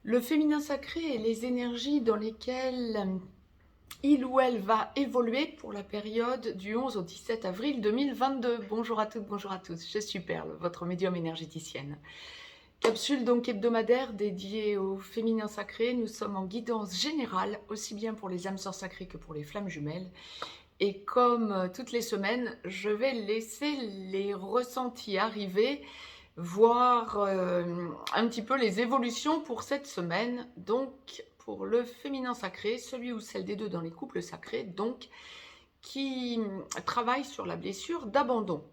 Le féminin sacré et les énergies dans lesquelles il ou elle va évoluer pour la période du 11 au 17 avril 2022. Bonjour à toutes, bonjour à tous, je suis Perle, votre médium énergéticienne. Capsule donc hebdomadaire dédiée au féminin sacré. Nous sommes en guidance générale, aussi bien pour les âmes sœurs sacrées que pour les flammes jumelles. Et comme toutes les semaines, je vais laisser les ressentis arriver, voir un petit peu les évolutions pour cette semaine. Donc, pour le féminin sacré, celui ou celle des deux dans les couples sacrés, donc, qui travaille sur la blessure d'abandon.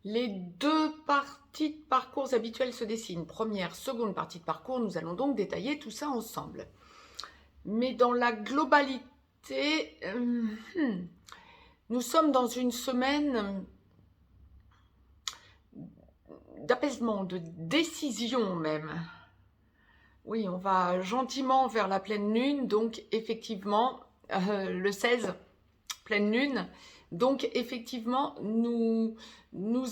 Les deux parties de parcours habituelles se dessinent. Première, seconde partie de parcours, nous allons donc détailler tout ça ensemble. Mais dans la globalité, nous sommes dans une semaine d'apaisement, de décision même. Oui, on va gentiment vers la pleine lune, donc effectivement, le 16, pleine lune. Donc effectivement, nous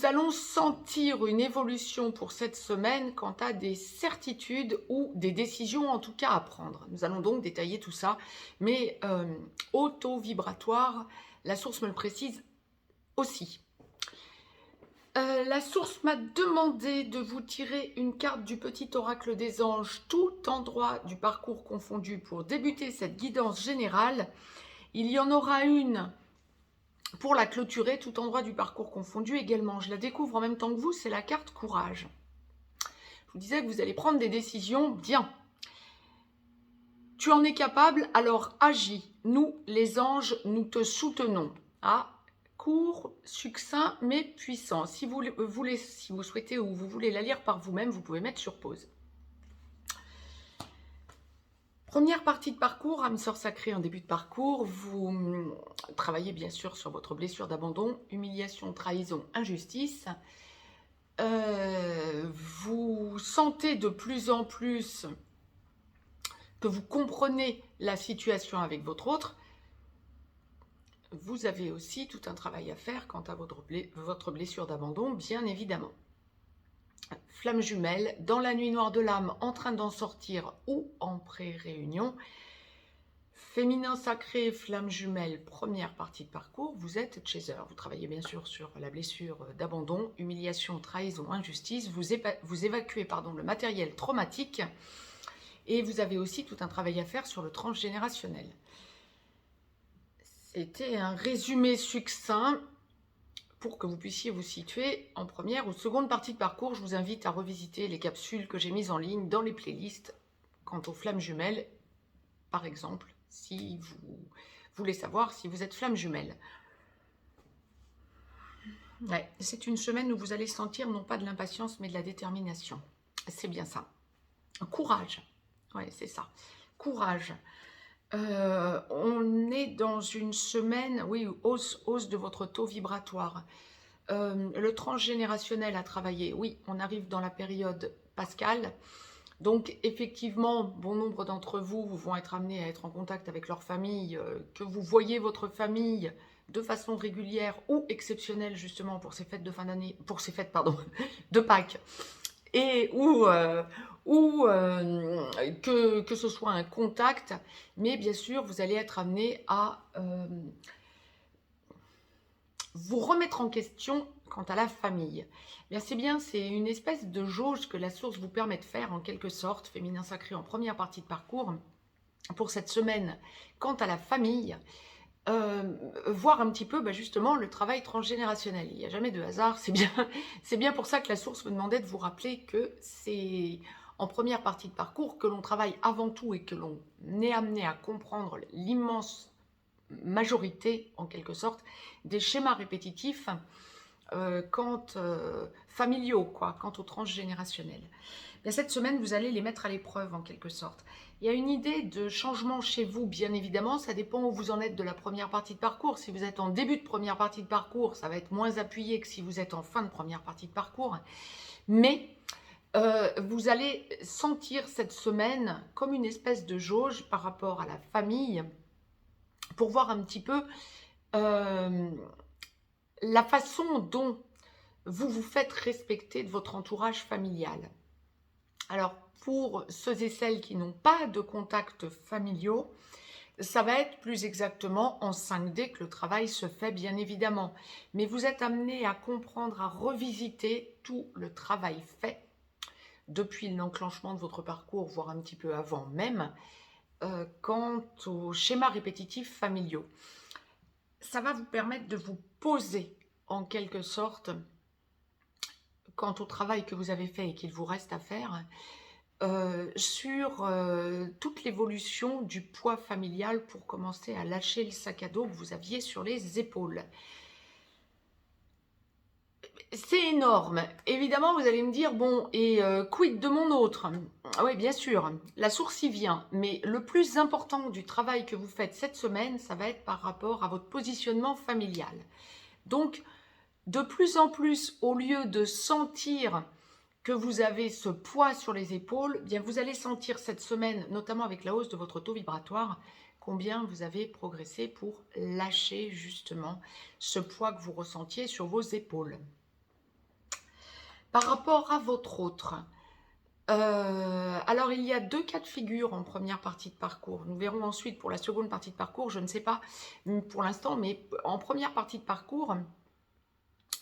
allons sentir une évolution pour cette semaine quant à des certitudes ou des décisions en tout cas à prendre. Nous allons donc détailler tout ça, mais auto-vibratoire, la source me le précise aussi. La source m'a demandé de vous tirer une carte du petit oracle des anges, tout endroit du parcours confondu, pour débuter cette guidance générale. Il y en aura une pour la clôturer, tout endroit du parcours confondu également. Je la découvre en même temps que vous, c'est la carte courage. Je vous disais que vous allez prendre des décisions bien. Tu en es capable, alors agis. Nous, les anges, nous te soutenons. Ah, court, succinct, mais puissant. Si vous souhaitez ou vous voulez la lire par vous-même, vous pouvez mettre sur pause. Première partie de parcours, âme sœur sacrée en début de parcours, vous travaillez bien sûr sur votre blessure d'abandon, humiliation, trahison, injustice. Vous sentez de plus en plus que vous comprenez la situation avec votre autre. Vous avez aussi tout un travail à faire quant à votre blessure d'abandon, bien évidemment. Flamme jumelle, dans la nuit noire de l'âme, en train d'en sortir ou en pré-réunion. Féminin sacré, flamme jumelle, première partie de parcours, vous êtes chaser. Vous travaillez bien sûr sur la blessure d'abandon, humiliation, trahison, injustice. Vous évacuez le matériel traumatique et vous avez aussi tout un travail à faire sur le transgénérationnel. C'était un résumé succinct pour que vous puissiez vous situer en première ou seconde partie de parcours. Je vous invite à revisiter les capsules que j'ai mises en ligne dans les playlists quant aux flammes jumelles, par exemple, si vous voulez savoir si vous êtes flamme jumelle. Ouais, c'est une semaine où vous allez sentir non pas de l'impatience, mais de la détermination. C'est bien ça. Courage. Ouais, c'est ça. Courage. On est dans une semaine, oui, hausse de votre taux vibratoire. Le transgénérationnel a travaillé. Oui, on arrive dans la période pascale. Donc, effectivement, bon nombre d'entre vous vont être amenés à être en contact avec leur famille, que vous voyez votre famille de façon régulière ou exceptionnelle, justement, pour ces fêtes de fin d'année, pour ces fêtes, pardon, de Pâques, et que ce soit un contact, mais bien sûr, vous allez être amené à vous remettre en question quant à la famille. Bien, c'est bien, c'est une espèce de jauge que la source vous permet de faire en quelque sorte, féminin sacré en première partie de parcours, pour cette semaine. Quant à la famille, voir un petit peu justement le travail transgénérationnel. Il n'y a jamais de hasard, c'est bien pour ça que la source me demandait de vous rappeler que c'est en première partie de parcours que l'on travaille avant tout et que l'on est amené à comprendre l'immense majorité, en quelque sorte, des schémas répétitifs familiaux, quant au transgénérationnel. Bien, cette semaine, vous allez les mettre à l'épreuve, en quelque sorte. Il y a une idée de changement chez vous, bien évidemment, ça dépend où vous en êtes de la première partie de parcours. Si vous êtes en début de première partie de parcours, ça va être moins appuyé que si vous êtes en fin de première partie de parcours. Mais vous allez sentir cette semaine comme une espèce de jauge par rapport à la famille, pour voir un petit peu la façon dont vous vous faites respecter de votre entourage familial. Alors, pour ceux et celles qui n'ont pas de contacts familiaux, ça va être plus exactement en 5D que le travail se fait, bien évidemment. Mais vous êtes amené à comprendre, à revisiter tout le travail fait depuis l'enclenchement de votre parcours, voire un petit peu avant même, quant aux schémas répétitifs familiaux. Ça va vous permettre de vous poser, en quelque sorte, quant au travail que vous avez fait et qu'il vous reste à faire, sur toute l'évolution du poids familial pour commencer à lâcher le sac à dos que vous aviez sur les épaules. C'est énorme. Évidemment, vous allez me dire, bon, et quid de mon autre? Oui, bien sûr, la source y vient. Mais le plus important du travail que vous faites cette semaine, ça va être par rapport à votre positionnement familial. Donc, de plus en plus, au lieu de sentir que vous avez ce poids sur les épaules, bien vous allez sentir cette semaine, notamment avec la hausse de votre taux vibratoire, combien vous avez progressé pour lâcher justement ce poids que vous ressentiez sur vos épaules. Par rapport à votre autre, alors il y a 2 cas de figure en première partie de parcours. Nous verrons ensuite pour la seconde partie de parcours, je ne sais pas pour l'instant, mais en première partie de parcours,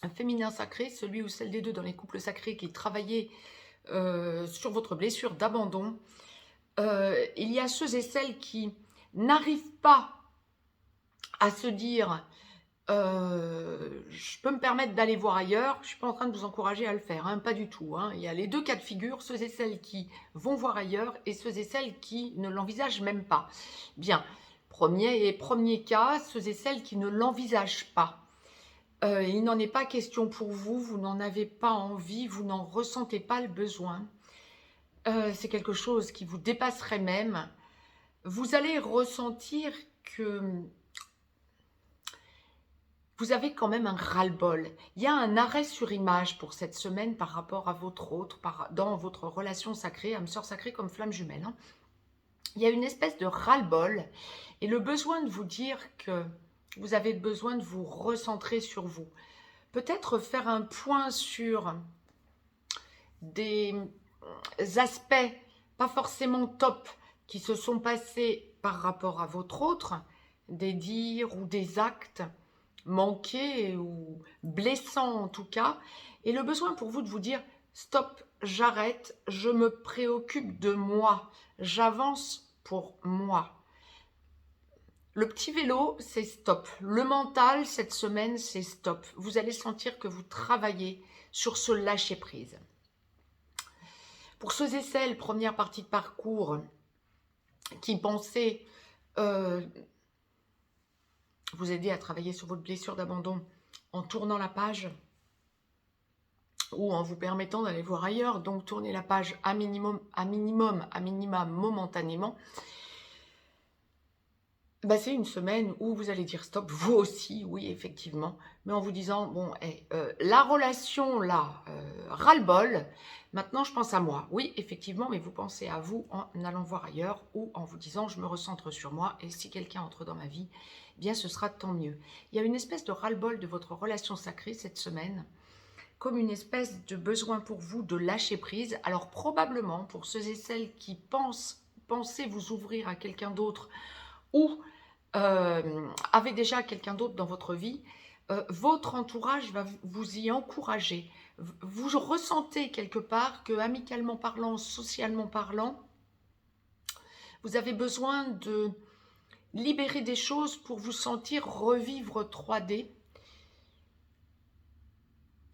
un féminin sacré, celui ou celle des deux dans les couples sacrés qui travaillaient sur votre blessure d'abandon, il y a ceux et celles qui n'arrivent pas à se dire je peux me permettre d'aller voir ailleurs. Je ne suis pas en train de vous encourager à le faire, hein, pas du tout. Hein. Il y a les 2 cas de figure, ceux et celles qui vont voir ailleurs et ceux et celles qui ne l'envisagent même pas. Bien, premier cas, ceux et celles qui ne l'envisagent pas. Il n'en est pas question pour vous, vous n'en avez pas envie, vous n'en ressentez pas le besoin. C'est quelque chose qui vous dépasserait même. Vous allez ressentir que vous avez quand même un ras-le-bol. Il y a un arrêt sur image pour cette semaine par rapport à votre autre, dans votre relation sacrée, âme sœur sacrée comme flamme jumelle. Hein. Il y a une espèce de ras-le-bol et le besoin de vous dire que vous avez besoin de vous recentrer sur vous. Peut-être faire un point sur des aspects pas forcément top qui se sont passés par rapport à votre autre, des dires ou des actes manqués ou blessants en tout cas, et le besoin pour vous de vous dire stop, j'arrête, je me préoccupe de moi, j'avance pour moi. Le petit vélo, c'est stop. Le mental, cette semaine, c'est stop. Vous allez sentir que vous travaillez sur ce lâcher-prise. Pour ceux et celles, première partie de parcours, qui pensaient vous aider à travailler sur votre blessure d'abandon en tournant la page ou en vous permettant d'aller voir ailleurs, donc tourner la page à minima momentanément, bah, c'est une semaine où vous allez dire stop, vous aussi, oui, effectivement, mais en vous disant, bon, la relation, là, ras-le-bol, maintenant je pense à moi. Oui, effectivement, mais vous pensez à vous en allant voir ailleurs ou en vous disant, je me recentre sur moi et si quelqu'un entre dans ma vie, eh bien ce sera tant mieux. Il y a une espèce de ras-le-bol de votre relation sacrée cette semaine, comme une espèce de besoin pour vous de lâcher prise. Alors probablement, pour ceux et celles qui pensez vous ouvrir à quelqu'un d'autre ou avez déjà quelqu'un d'autre dans votre vie, votre entourage va vous y encourager. Vous ressentez quelque part que, amicalement parlant, socialement parlant, vous avez besoin de libérer des choses pour vous sentir revivre 3D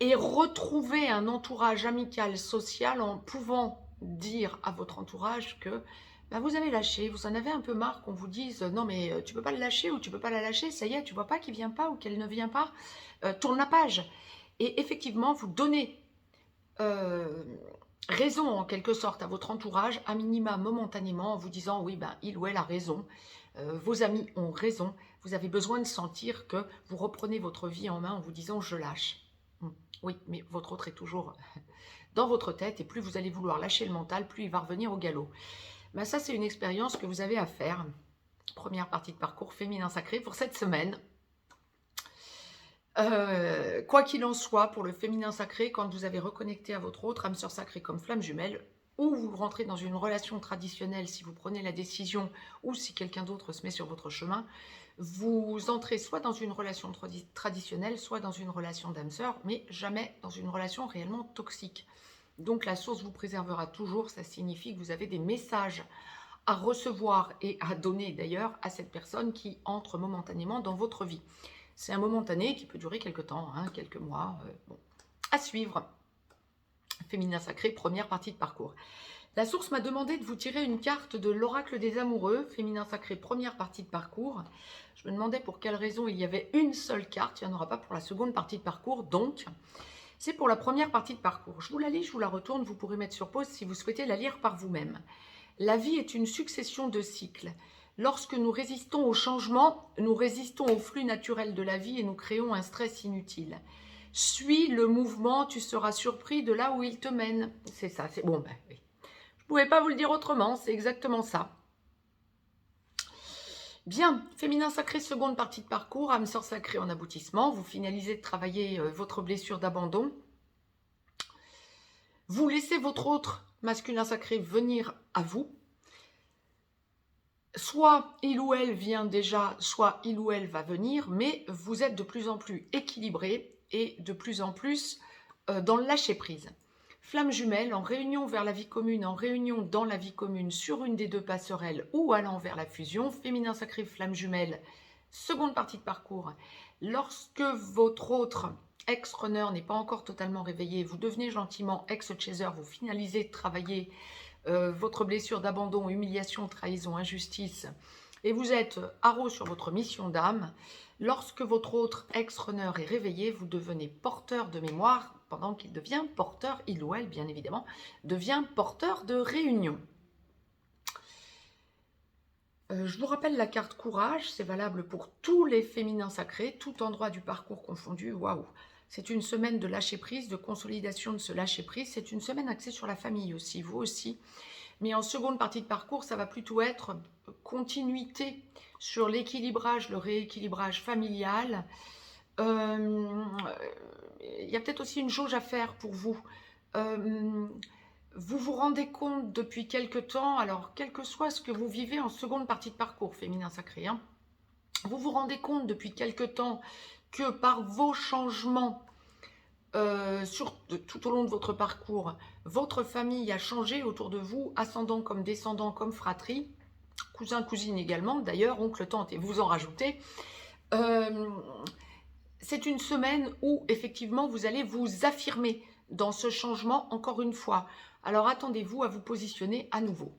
et retrouver un entourage amical, social, en pouvant dire à votre entourage que ben vous avez lâché, vous en avez un peu marre qu'on vous dise non mais tu peux pas le lâcher ou tu peux pas la lâcher, ça y est, tu vois pas qu'il vient pas ou qu'elle ne vient pas, tourne la page. Et effectivement, vous donnez raison en quelque sorte à votre entourage, à minima momentanément, en vous disant oui, ben il ou elle a raison, vos amis ont raison, vous avez besoin de sentir que vous reprenez votre vie en main en vous disant je lâche. Oui, mais votre autre est toujours dans votre tête et plus vous allez vouloir lâcher le mental, plus il va revenir au galop. Ben ça, c'est une expérience que vous avez à faire. Première partie de parcours féminin sacré pour cette semaine. Quoi qu'il en soit, pour le féminin sacré, quand vous avez reconnecté à votre autre âme sœur sacrée comme flamme jumelle, ou vous rentrez dans une relation traditionnelle si vous prenez la décision ou si quelqu'un d'autre se met sur votre chemin, vous entrez soit dans une relation traditionnelle, soit dans une relation d'âme sœur, mais jamais dans une relation réellement toxique. Donc la source vous préservera toujours, ça signifie que vous avez des messages à recevoir et à donner d'ailleurs à cette personne qui entre momentanément dans votre vie. C'est un momentané qui peut durer quelques temps, hein, quelques mois. Bon. À suivre. Féminin sacré, première partie de parcours. La source m'a demandé de vous tirer une carte de l'oracle des amoureux, féminin sacré, première partie de parcours. Je me demandais pour quelle raison il y avait une seule carte, il n'y en aura pas pour la seconde partie de parcours, donc c'est pour la première partie de parcours. Je vous la lis, je vous la retourne, vous pourrez mettre sur pause si vous souhaitez la lire par vous-même. La vie est une succession de cycles. Lorsque nous résistons au changement, nous résistons au flux naturel de la vie et nous créons un stress inutile. Suis le mouvement, tu seras surpris de là où il te mène. C'est ça, c'est bon, ben oui. Je ne pouvais pas vous le dire autrement, c'est exactement ça. Bien, féminin sacré, seconde partie de parcours, âme sœur sacrée en aboutissement. Vous finalisez de travailler votre blessure d'abandon. Vous laissez votre autre masculin sacré venir à vous. Soit il ou elle vient déjà, soit il ou elle va venir, mais vous êtes de plus en plus équilibré et de plus en plus dans le lâcher-prise. Flamme jumelle, en réunion vers la vie commune, en réunion dans la vie commune, sur une des deux passerelles ou allant vers la fusion. Féminin sacré, flamme jumelle, seconde partie de parcours. Lorsque votre autre ex-runner n'est pas encore totalement réveillé, vous devenez gentiment ex-chaser, vous finalisez de travailler votre blessure d'abandon, humiliation, trahison, injustice, et vous êtes haro sur votre mission d'âme. Lorsque votre autre ex-runner est réveillé, vous devenez porteur de mémoire, pendant qu'il devient porteur, il ou elle bien évidemment, devient porteur de réunion. Je vous rappelle la carte courage, c'est valable pour tous les féminins sacrés, tout endroit du parcours confondu. Waouh! C'est une semaine de lâcher prise, de consolidation de ce lâcher prise. C'est une semaine axée sur la famille aussi, vous aussi. Mais en seconde partie de parcours, ça va plutôt être continuité sur l'équilibrage, le rééquilibrage familial. Il y a peut-être aussi une jauge à faire pour vous. Vous vous rendez compte depuis quelque temps, alors quel que soit ce que vous vivez en seconde partie de parcours, féminin sacré, hein, vous vous rendez compte depuis quelque temps que par vos changements tout au long de votre parcours, votre famille a changé autour de vous, ascendant comme descendant comme fratrie, cousin, cousine également, d'ailleurs, oncle, tante, et vous en rajoutez. C'est une semaine où, effectivement, vous allez vous affirmer dans ce changement, encore une fois. Alors, attendez-vous à vous positionner à nouveau.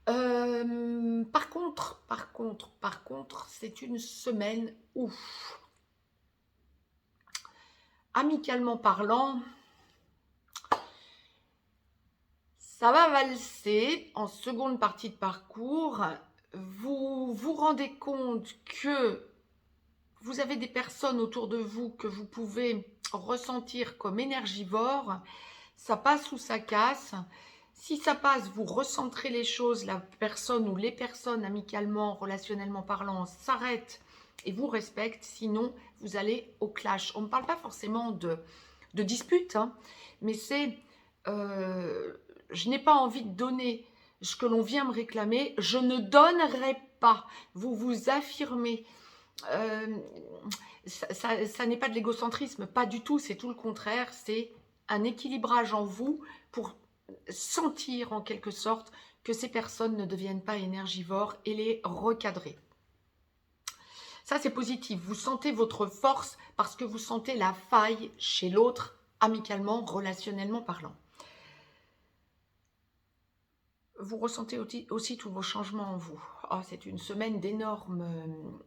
Par contre, c'est une semaine où, amicalement parlant, ça va valser en seconde partie de parcours. Vous vous rendez compte que vous avez des personnes autour de vous que vous pouvez ressentir comme énergivores. Ça passe ou ça casse. Si ça passe, vous recentrez les choses, la personne ou les personnes amicalement, relationnellement parlant, s'arrêtent et vous respectent. Sinon, vous allez au clash. On ne parle pas forcément de dispute, hein, mais c'est je n'ai pas envie de donner ce que l'on vient me réclamer, je ne donnerai pas. Vous vous affirmez. Ça n'est pas de l'égocentrisme, pas du tout, c'est tout le contraire, c'est un équilibrage en vous pour sentir en quelque sorte que ces personnes ne deviennent pas énergivores et les recadrer. Ça, c'est positif. Vous sentez votre force parce que vous sentez la faille chez l'autre, amicalement, relationnellement parlant. Vous ressentez aussi tous vos changements en vous. Oh, c'est une semaine d'énormes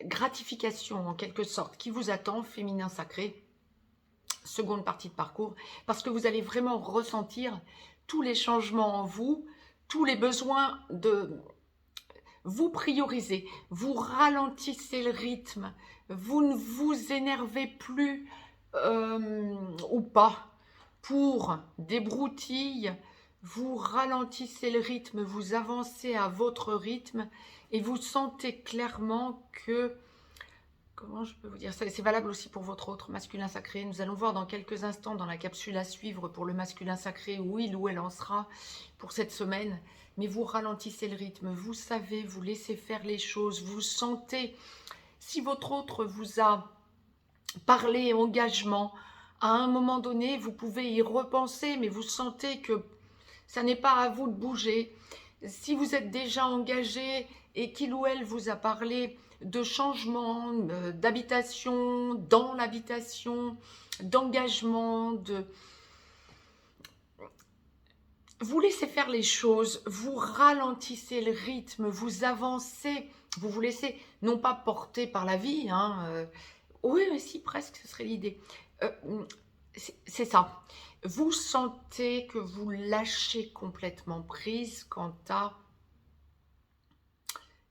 gratification, en quelque sorte, qui vous attend, féminin sacré, seconde partie de parcours, parce que vous allez vraiment ressentir tous les changements en vous, tous les besoins de... Vous priorisez, vous ralentissez le rythme, vous ne vous énervez plus ou pas pour des broutilles, vous ralentissez le rythme, vous avancez à votre rythme et vous sentez clairement que comment je peux vous dire ça? C'est valable aussi pour votre autre masculin sacré. Nous allons voir dans quelques instants dans la capsule à suivre pour le masculin sacré où il ou elle en sera pour cette semaine. Mais vous ralentissez le rythme, vous savez, vous laissez faire les choses, vous sentez. Si votre autre vous a parlé engagement, à un moment donné, vous pouvez y repenser, mais vous sentez que ça n'est pas à vous de bouger. Si vous êtes déjà engagé et qu'il ou elle vous a parlé de changement, d'habitation, dans l'habitation, d'engagement, vous laissez faire les choses, vous ralentissez le rythme, vous avancez, vous vous laissez non pas porter par la vie, hein, oui, mais si, presque, ce serait l'idée. C'est ça. Vous sentez que vous lâchez complètement prise quant à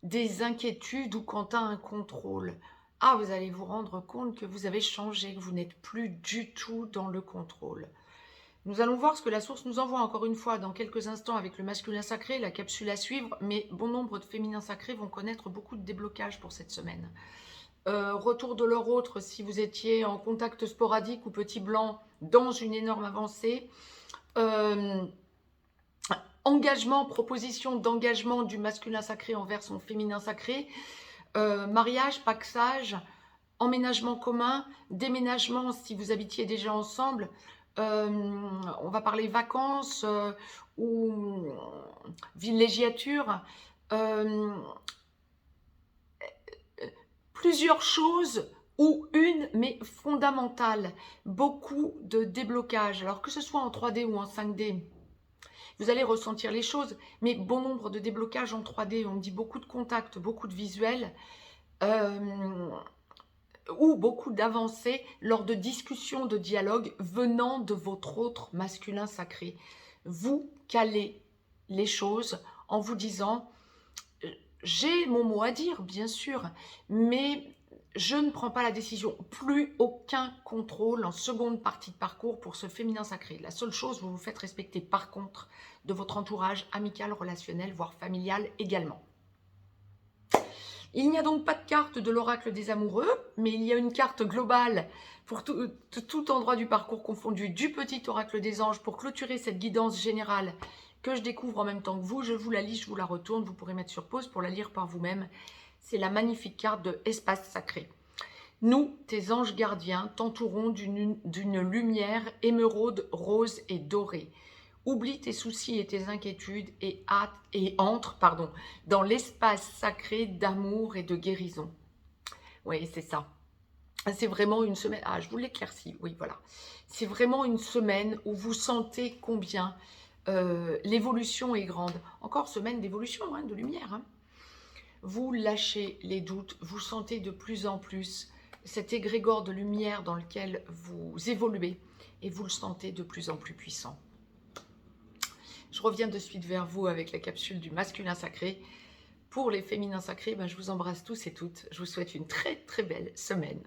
des inquiétudes ou quant à un contrôle. Ah, vous allez vous rendre compte que vous avez changé, que vous n'êtes plus du tout dans le contrôle. Nous allons voir ce que la source nous envoie encore une fois dans quelques instants avec le masculin sacré, la capsule à suivre, mais bon nombre de féminins sacrés vont connaître beaucoup de déblocages pour cette semaine. Retour de leur autre si vous étiez en contact sporadique ou petit blanc dans une énorme avancée. Engagement, proposition d'engagement du masculin sacré envers son féminin sacré. Mariage, paxage, emménagement commun, déménagement si vous habitiez déjà ensemble. On va parler vacances ou villégiature. Plusieurs choses ou une, mais fondamentale. Beaucoup de déblocage. Alors que ce soit en 3D ou en 5D, vous allez ressentir les choses, mais bon nombre de déblocages en 3D. On me dit beaucoup de contacts, beaucoup de visuels. Ou beaucoup d'avancées lors de discussions, de dialogues venant de votre autre masculin sacré. Vous calez les choses en vous disant « j'ai mon mot à dire, bien sûr, mais je ne prends pas la décision. » Plus aucun contrôle en seconde partie de parcours pour ce féminin sacré. La seule chose, vous vous faites respecter par contre de votre entourage amical, relationnel, voire familial également. Il n'y a donc pas de carte de l'oracle des amoureux, mais il y a une carte globale pour tout endroit du parcours confondu du petit oracle des anges pour clôturer cette guidance générale que je découvre en même temps que vous. Je vous la lis, je vous la retourne, vous pourrez mettre sur pause pour la lire par vous-même. C'est la magnifique carte de Espace Sacré. Nous, tes anges gardiens, t'entourons d'une lumière émeraude, rose et dorée. Oublie tes soucis et tes inquiétudes et entre dans l'espace sacré d'amour et de guérison. Oui, c'est ça. C'est vraiment une semaine... Ah, je vous l'éclaircis, oui, voilà. C'est vraiment une semaine où vous sentez combien l'évolution est grande. Encore semaine d'évolution, hein, de lumière. Hein. Vous lâchez les doutes, vous sentez de plus en plus cet égrégore de lumière dans lequel vous évoluez et vous le sentez de plus en plus puissant. Je reviens de suite vers vous avec la capsule du masculin sacré. Pour les féminins sacrés, je vous embrasse tous et toutes. Je vous souhaite une très très belle semaine.